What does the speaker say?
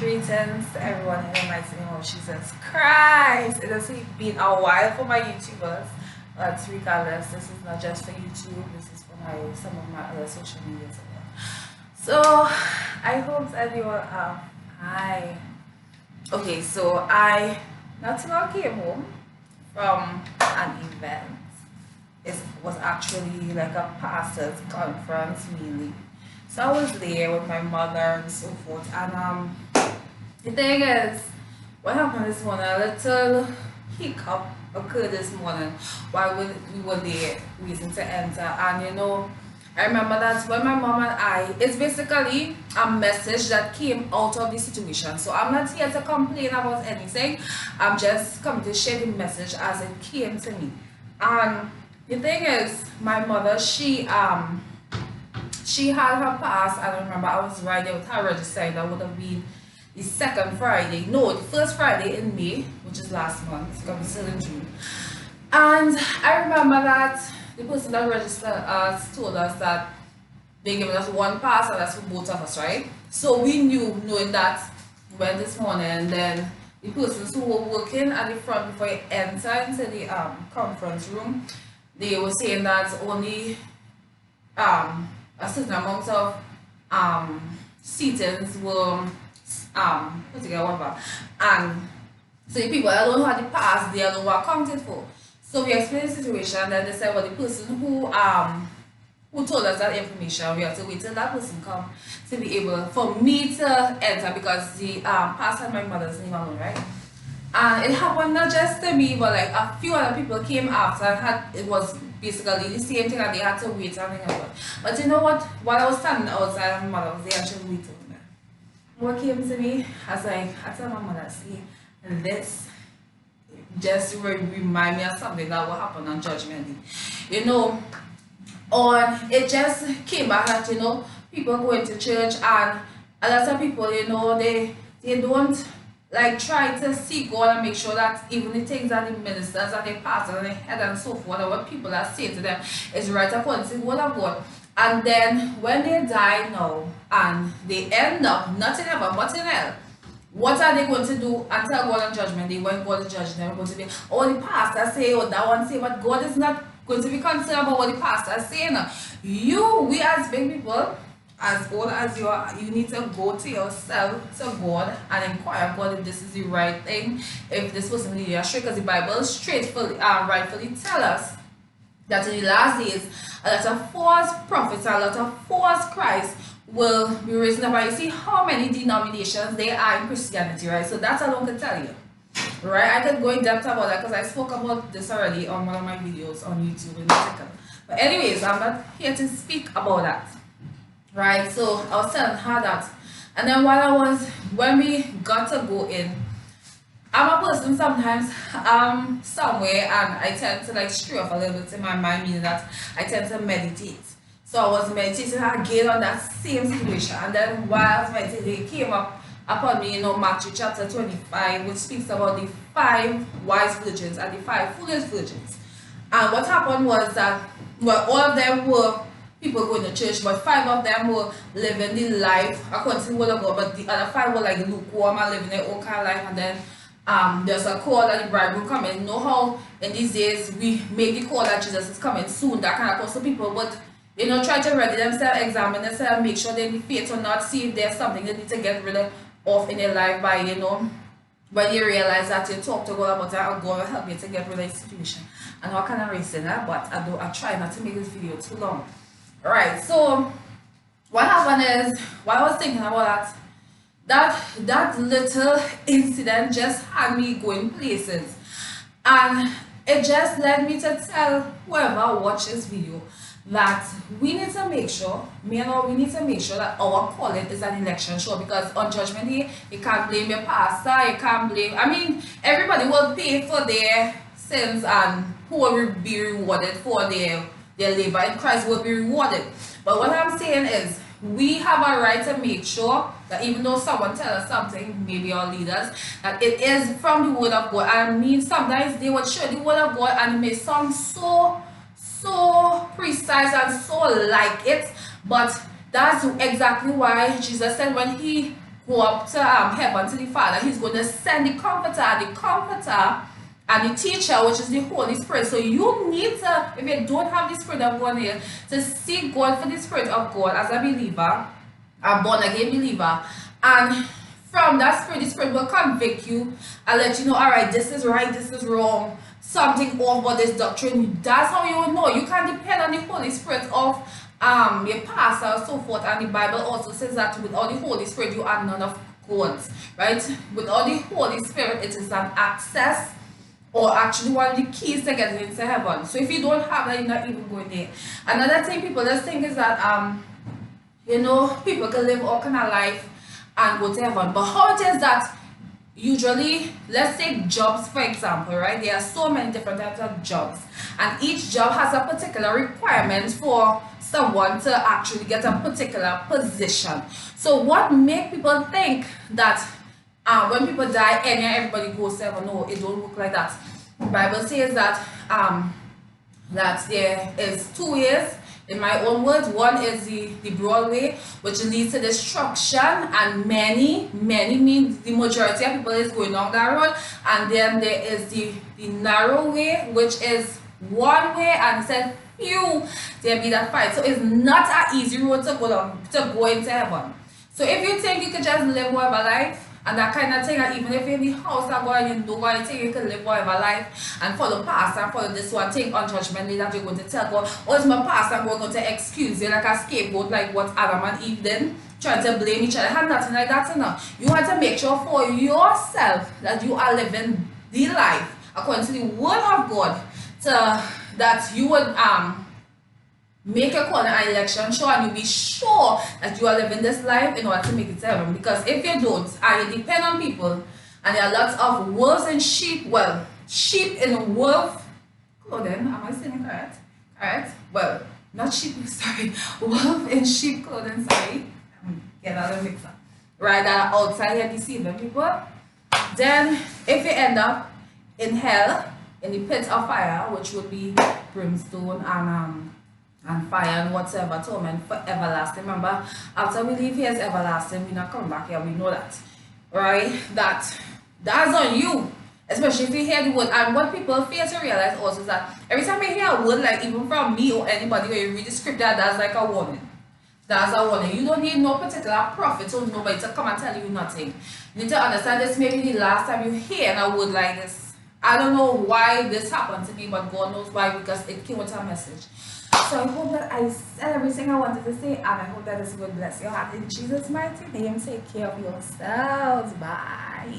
Greetings to everyone in the mighty name of Jesus Christ. It has been a while for my YouTubers, but regardless, this is not just for YouTube, this is for some of my other social media as well. So I hope that you are hi. Okay, so I not too long came home from an event. It was actually like a pastor's conference mainly. So I was there with my mother and so forth. And the thing is, what happened this morning, a little hiccup occurred this morning while we were there waiting to enter. And I remember that when my mom and it's basically a message that came out of the situation. So I'm not here to complain about anything. I'm just coming to share the message as it came to me. And the thing is, my mother, she had her pass. I don't remember, I was right there with her registering. That would have been the the first Friday in May, which is last month, because we're still in June. And I remember that the person that registered us told us that they gave us one pass and that's for both of us, right? So we knowing that when this morning, and then the persons who were working at the front before you enter into the conference room, they were saying that only a certain amount of seatings were whatever, and so the people that don't have the pass, they don't were accounted for. So we explained the situation, and then they said, well, the person who told us that information, we have to wait till that person come to be able for me to enter, because the pass had my mother's name on it, right? And it happened not just to me, but like a few other people came after and it was basically the same thing, and they had to wait and thing. But you know what? While I was standing outside, my mother was there and she was waiting. What came to me as I told my mother, see, this just remind me of something that will happen on Judgment Day. It just came back that people going to church, and a lot of people, they don't like try to seek God and make sure that even the things that the ministers and the pastors and the head and so forth, and what people are saying to them is right according to the word of God. And then when they die now and they end up not in heaven but in hell, what are they going to do until God on Judgment Day, when God is judging them? Going to be, oh, the pastor say, oh, that one say, but God is not going to be concerned about what the pastor is saying. We as big people, as old as you are, you need to go to yourself, to God, and inquire God if this is the right thing, if this person leading you astray, because the Bible straightfully rightfully tell us that in the last days, a lot of false prophets, a lot of false Christ will be risen up. You see how many denominations there are in Christianity, right? So that's all I can tell you, right? I could go in depth about that because I spoke about this already on one of my videos on YouTube in a second. But anyways, I'm not here to speak about that, right? So I was telling her that, and then when we got to go in, I'm a person sometimes somewhere, and I tend to like stray off a little bit in my mind, meaning that I tend to meditate. So I was meditating again on that same situation, and then while I was meditating, it came up upon me, Matthew chapter 25, which speaks about the 5 wise virgins and the 5 foolish virgins. And what happened was that, well, all of them were people going to church, but 5 of them were living the life according to the word of God, but the other 5 were like lukewarm and living their own kind of life. And then there's a call that the bridegroom coming. You know how in these days we make the call that Jesus is coming soon, that kind of call. So people would try to ready themselves, examine themselves, make sure they need faith or not, see if there's something they need to get rid of in their life by when you realize that you talk to God about that, God will help you to get rid of the situation. And I kind of racing that, but I try not to make this video too long. Alright, so what happened is, while I was thinking about that little incident just had me going places, and it just led me to tell whoever watched this video that we need to make sure, we need to make sure that our calling is an election show, because on Judgment Day, you can't blame your pastor, you can't blame, everybody will pay for their sins, and who will be rewarded for their labor in Christ will be rewarded. But what I'm saying is, we have a right to make sure that even though someone tells us something, maybe our leaders, that it is from the word of God. Sometimes they will share the word of God and it may sound so precise and so like it, but that's exactly why Jesus said when he go up to heaven to the Father, he's going to send the Comforter and the Teacher, which is the Holy Spirit. So you need to, if you don't have the Spirit of God here, to seek God for the Spirit of God as a believer, a born again believer, and from that Spirit, the Spirit will convict you and let you know, all right, this is right, this is wrong, something over this doctrine. That's how you will know. You can depend on the Holy Spirit of your pastor and so forth. And the Bible also says that without the Holy Spirit, you are none of God, right? Without the Holy Spirit, it is an access, or actually one of the keys to get into heaven. So if you don't have that, you're not even going there. Another thing people just think is that people can live all kind of life and go to heaven. But how it is that usually, let's take jobs for example, right? There are so many different types of jobs, and each job has a particular requirement for someone to actually get a particular position. So what make people think that when people die, everybody goes to heaven? No, it don't work like that. The Bible says that that there is two ways. In my own words, one is the broad way, which leads to destruction, and many means the majority of people is going down that road. And then there is the narrow way, which is one way, and it says few there be that fight. So it's not an easy road to go into heaven. So if you think you can just live whatever life and that kind of thing, and even if you're in the house of God and you know God, you think you can live whatever life and follow pastor and follow this one thing unjudgmentally, that you're going to tell God, oh, it's my pastor, I'm going to excuse you like a scapegoat, like what Adam and Eve did, trying to blame each other. And nothing like that, you know. You have to make sure for yourself that you are living the life according to the word of God, so that you would make a call an election sure, and you be sure that you are living this life in order to make it to heaven. Because if you don't, and you depend on people, and there are lots of wolves and sheep, well, sheep in wolf clothing, am I saying it correct? Correct? Well, not sheep, sorry, wolf in sheep clothing, sorry, get out of the mixer, right, that are outside here deceiving people. Then if you end up in hell, in the pit of fire, which would be brimstone and fire and whatever, torment for everlasting. Remember, after we leave here is everlasting, we're not coming back here, we know that, right? That's on you, especially if you hear the word. And what people fail to realize also is that every time you hear a word, like even from me or anybody, when you read the scripture, that's like a warning. That's a warning. You don't need no particular prophet or nobody to come and tell you nothing. You need to understand this may be the last time you hear a word like this. I don't know why this happened to me, but God knows why, because it came with a message. So I hope that I said everything I wanted to say, and I hope that this will bless your heart. In Jesus' mighty name, take care of yourselves. Bye.